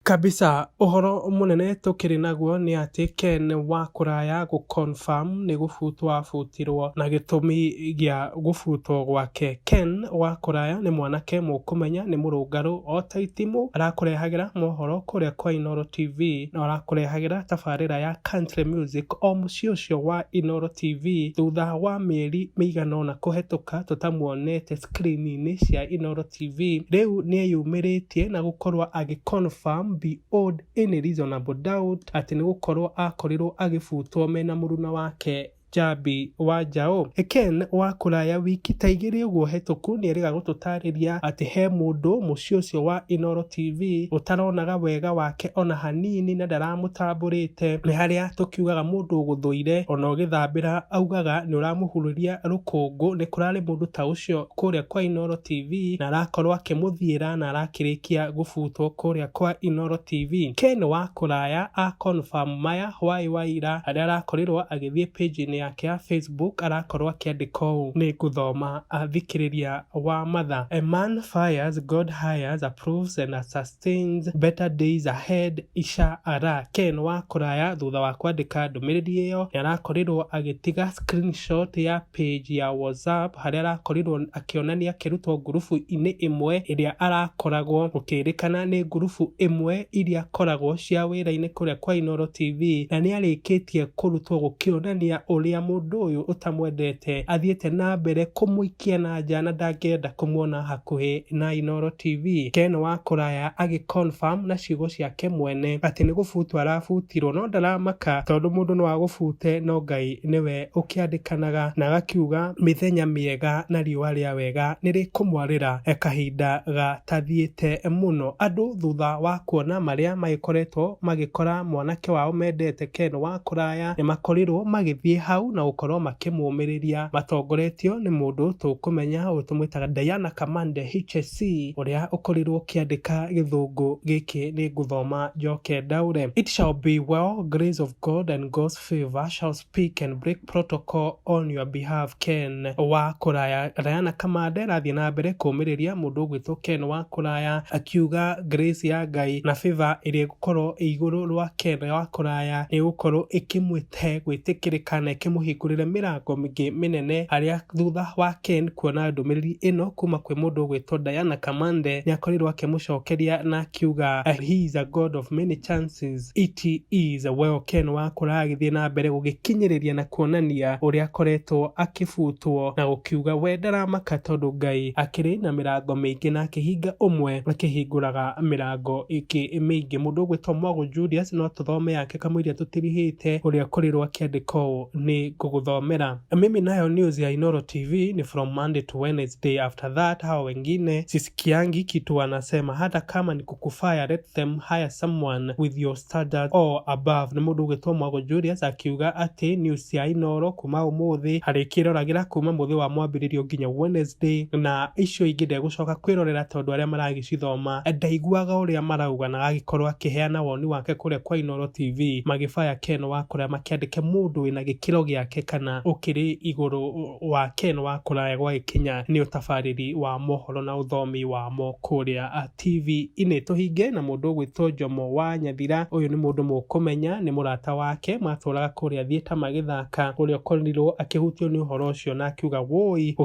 Kabisa uhoro munene tukiri naguo ni ati Ken Wakuraya confirm ni gufutwo afutirwo na gitumi gia gufutwo gwake. Ken Wakuraya ni mwanake mukumenya ni murungaru o taitimu arakurehagira mohoro kuria kwa Inoro TV na arakurehagira tabarira ya country music o mucio ucio wa Inoro TV thutha wa mieri migano na kuhetuka tutamuonete screen-ini cia Inoro TV. Riu ni eyumiritie na gukorwa agiconfirm beyond any reasonable doubt ati ni gukorwo akorirwo agifutwo mena muruna wake Jabi wa Jao. Ken Wakuraya wiki taigiri uguo hetuku ni eriga gututariria ati he mundu mucio ucio wa Inoro TV utaronaga wega wake ona hanini na ndaramutamburite. Ni haria tukiugaga mundu uguthuire ona ugithambira augaga ni uramuhururia rukungu. Ni kurari mundu ta ucio kuria kwa Inoro TV na arakorwo akimuthiira na arakirikia gufutwo kuria kwa Inoro TV. Ken Wakuraya a confirm maya waira aria arakorirwo agithie page yake ya Facebook arakorwo akiandika ũũ ni guthoma athikiriria wa matha. A man fires, God hires, approves and sustains better days ahead Isha Ara. Ken Wakuraya thutha wa kwandika ndumiriri iyo ni arakorirwo agitiga screenshot ya page ya WhatsApp haria arakorirwo akionania kirutwo ngurubu-ini imwe iria arakoragwo gukirikana ni ngurubu imwe iria koragwo cia wira-ini kuria kwa Inoro TV na ni arikitie kurutwo gukionania uria mundu uyu utamwendete athiete na mbere kumuikia na nja na ndangenda kumuona hakuhi na Inoro TV. Ken Wakuraya agiconfirm na ciugo ciake mwene ati ni gufutwo arafutirwo no ndaramaka tondu mundu no agufute no Ngai niwe ukiandikanaga na agakiuga mithenya miega na riua ria wega niri kumwarira kahinda gatathiete muno. Andu thutha wa kuona maria magikoretwo magikora mwanake wao mendete Ken Wakuraya ni makorirwo magithie hau na ukorwo makimumiriria matongoretio ni mundu tukumenya utumwitaga Diana Kamande HSC uria ukorirwo kiandika githungu giki ni guthoma njoke ndaure. It shall be well, grace of God and God's favor shall speak and break protocol on your behalf. Ken Wakuraya. Diana Kamande rathie na mbere kumiriria mundu gwitwo Ken Wakuraya akiuga grace ya Ngai na favor iria gukorwo iguru rwa Ken Wakuraya ni gukorwo ikimwite gwitikirikana ikimuhingurire mirango mingi minene. Haria thutha wa Ken kuona ndumiriri ino kuma kwi mundu gwitwo Diana Kamande ni akorirwo akimucokeria na akiuga he is a God of many chances, it is well. Ken Wakuraya agithie na mbere gugikinyiriria na kuonania uria akoretwo akifutwo na gukiuga we ndaramaka tondu Ngai akiri na mirango mingi na akihinga umwe akihinguraga mirango iki mingi. Mundu gwitwo Mwago Julius no tuthome yake kamwiria tutirihite uria akorirwo akiandika ni guguthomera. Mimi nayo news ya Inoro TV ni from Monday to Wednesday. After that hao wengine sisikiangi kitu wanasema, hata kama ni kukufaya let them hire someone with your standard or above. Ni mundu gwitwo Mwago Julius akiuga ati news ya Inoro kuma umuthi harikirораgira kuma muthi wa mwambiririo nginya Wednesday na icio ingi ndegucoka kwirorera tondu aria maragicithoma ndaiguaga uria marauga na agikorwo akiheana woni wake kuria kwa Inoro TV magifaya Ken Wakuraya makiandike mundu wina gikiro giake kana ukiri iguru wa Ken Wakuraya gwa ikinya ni utafariri wa mohoro na uthomi wa mo kuria TV ine. Tuhinge na mundu gwitwo Jomo wa Nyathira. Uyu ni mundu mukumenya ni murata wake maturaga kuria thieta magithaka uria korirwo akihutio ni uhoro ucio na akiuga woi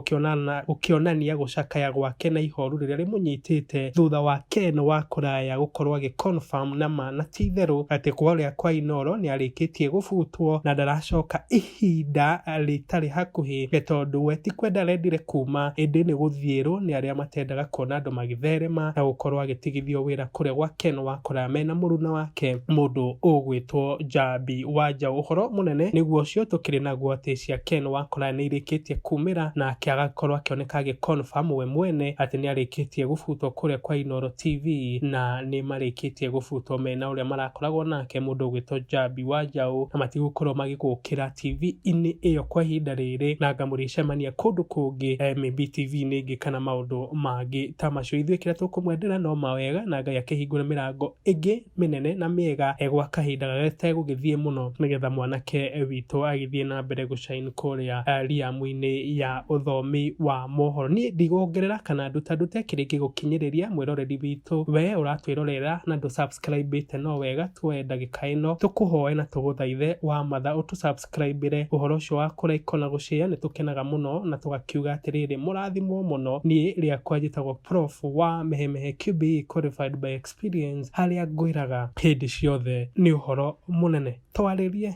ukionania gucakaya gwake na ihoru riria rimunyitite thutha wa Ken Wakuraya gukorwo agiconfirm na mana titheru ati kuria kwa Inoro ni arikitie gufutwo na ndaracoka ihinda ritari hakuhi tondu we ti kwenda rendire kuma indi ni guthiirwo ni aria matendaga kuona andu magitherema na gukorwo agitigithio wira kuria gwa Ken Wakuraya mena muruna wake mundu ugwitwo Jabi wa Jao. Uhoro munene niguo ucio tukiri naguo ati cia Ken Wakuraya ni irikitie kumira na akiagakorwo akioneka agiconfirm we mwene ati ni arikitie gufutwo kuria kwa Inoro TV na ni marikitie gufutwo mena uria marakoragwo nake mundu gwitwo Jabi wa Jao na matigukorwo magigukira TV TV-inĩ ĩyo kwa ihinda rĩrĩ na ngamũrĩcemania kũndũ kũngĩ maybe TV-inĩ ĩngĩ kana maũndũ mangĩ ta macio. Ithuĩ kĩrĩa tũkũmwendera no mawega na Ngai akĩhingũre mĩrango ĩngĩ mĩnene na mĩega gwa kahinda gategũgĩthiĩ mũno, nĩgetha mwanake witũ agĩthiĩ na mbere gũshine kũrĩa riamu-inĩ ya ũthomi wa mohoro. Niĩ ndigũongerera kana ndute kĩrĩkĩ gũkinyĩrĩria mwĩroreri witũ. We ũratwĩrorera na ndũ-subscribe-ĩte no wega, tuoye ndagĩka ĩno tũkũhoe na tũgũthaithe wa matha ũtũ-subscribe-ĩre. Ũhoro ũcio wa kũlaika na gũshare nĩ tũkenaga mũno na tũgakiuga atĩrĩrĩ, mũrathimwo mũno. Niĩ rĩakwa njĩtagwo PROF wa Mehemehe QBE qualified by experience, harĩa ngwĩraga hĩndĩ ciothe nĩ ũhoro mũnene. Twarĩrie.